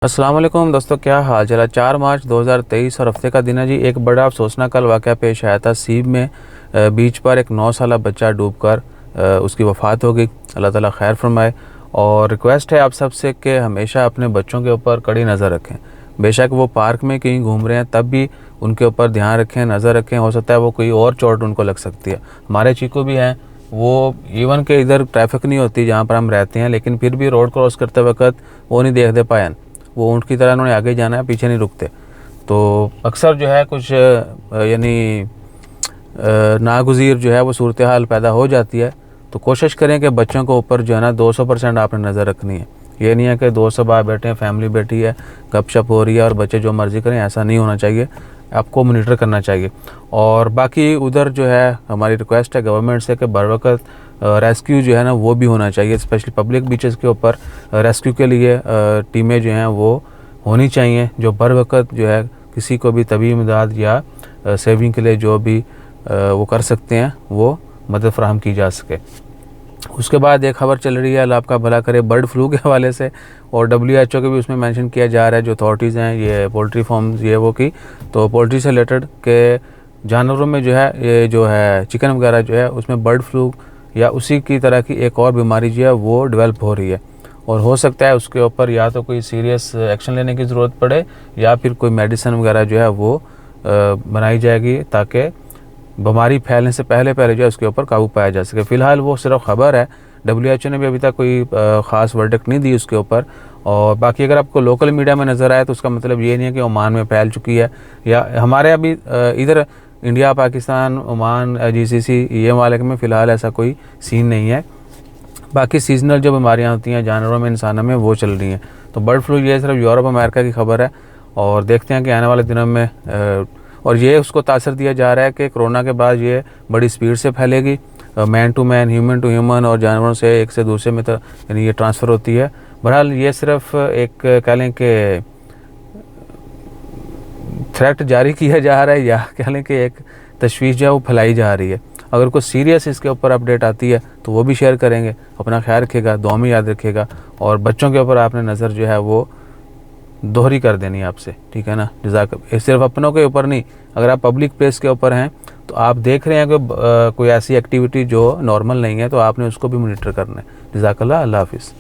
अस्सलाम वालेकुम दोस्तों, क्या हाल चला। 4 मार्च 2023 और हफ्ते का दिन है जी। एक बड़ा अफसोसनाक कल वाक़या पेश आया था। सीब में बीच पर एक 9 साला बच्चा डूबकर उसकी वफ़ात हो गई। अल्लाह ताला खैर फरमाए। और रिक्वेस्ट है आप सब से कि हमेशा अपने बच्चों के ऊपर कड़ी नज़र रखें। बेशक वो पार्क में कहीं घूम रहे हैं तब भी उनके ऊपर ध्यान रखें, नज़र रखें। हो सकता है वो कोई और चोट उनको लग सकती है। हमारे चीकू भी हैं, वो इवन के इधर ट्रैफिक नहीं होती जहाँ पर हम रहते हैं, लेकिन फिर भी रोड क्रॉस करते वक्त वो नहीं देखते पाए। वो ऊँट की तरह उन्होंने आगे जाना है, पीछे नहीं रुकते। तो अक्सर जो है कुछ यानी नागुज़ीर जो है वो सूरत हाल पैदा हो जाती है। तो कोशिश करें कि बच्चों को ऊपर जो है ना 200% आपने नज़र रखनी है। ये नहीं है कि दोस्त सब आप बैठे हैं, फैमिली बैठी है, गपशप हो रही है और बच्चे जो मर्ज़ी करें, ऐसा नहीं होना चाहिए। आपको मॉनिटर करना चाहिए। और बाकी उधर जो है हमारी रिक्वेस्ट है गवर्नमेंट से कि बर वक्त रेस्क्यू जो है ना वो भी होना चाहिए। स्पेशली पब्लिक बीचेस के ऊपर रेस्क्यू के लिए टीमें जो हैं वो होनी चाहिए, जो बर वक्त जो है किसी को भी तबी इमदाद या सेविंग के लिए जो भी वो कर सकते हैं वो मदद फराहम की जा सके। उसके बाद एक खबर चल रही है, अल्लाह आपका भला करे, बर्ड फ्लू के हवाले से। और WHO के भी उसमें मेंशन किया जा रहा है, जो अथॉरिटीज़ हैं ये पोल्ट्री फार्म्स ये वो की, तो पोल्ट्री से रिलेटेड के जानवरों में जो है ये जो है चिकन वगैरह जो है उसमें बर्ड फ्लू या उसी की तरह की एक और बीमारी जो है वो डेवलप हो रही है। और हो सकता है उसके ऊपर या तो कोई सीरियस एक्शन लेने की ज़रूरत पड़े या फिर कोई मेडिसिन वगैरह जो है वो बनाई जाएगी ताकि बीमारी फैलने से पहले जो है उसके ऊपर काबू पाया जा सके। फ़िलहाल वो सिर्फ ख़बर है, WHO ने भी अभी तक कोई ख़ास वर्डिक्ट नहीं दी उसके ऊपर। और बाकी अगर आपको लोकल मीडिया में नज़र आए तो उसका मतलब ये नहीं है कि ओमान में फैल चुकी है या हमारे अभी इधर इंडिया, पाकिस्तान, ओमान, GCC ये मालिक में फ़िलहाल ऐसा कोई सीन नहीं है। बाकी सीजनल जो बीमारियाँ होती हैं जानवरों में, इंसानों में, वो चल रही हैं। तो बर्ड फ्लू ये सिर्फ यूरोप अमेरिका की खबर है और देखते हैं कि आने वाले दिनों में और ये उसको तासर दिया जा रहा है कि कोरोना के बाद ये बड़ी स्पीड से फैलेगी, man to man, human to human, और जानवरों से एक से दूसरे में यानी ये ट्रांसफ़र होती है। बहरहाल ये सिर्फ एक कह लें कि थ्रेट जारी किया जा रहा है या कह लें कि एक तशवीश जो है वो फैलाई जा रही है। अगर कोई सीरियस इसके ऊपर अपडेट आती है तो वो भी शेयर करेंगे। अपना ख्याल रखिएगा, दुआ में याद रखिएगा और बच्चों के ऊपर आपने नज़र जो है वो दोहरी कर देनी है आपसे, ठीक है ना। जज़ाक। सिर्फ अपनों के ऊपर नहीं, अगर आप पब्लिक प्लेस के ऊपर हैं तो आप देख रहे हैं कि कोई ऐसी एक्टिविटी जो नॉर्मल नहीं है तो आपने उसको भी मॉनिटर करना है। जज़ाकल्लाह। अल्लाह हाफ़िज़।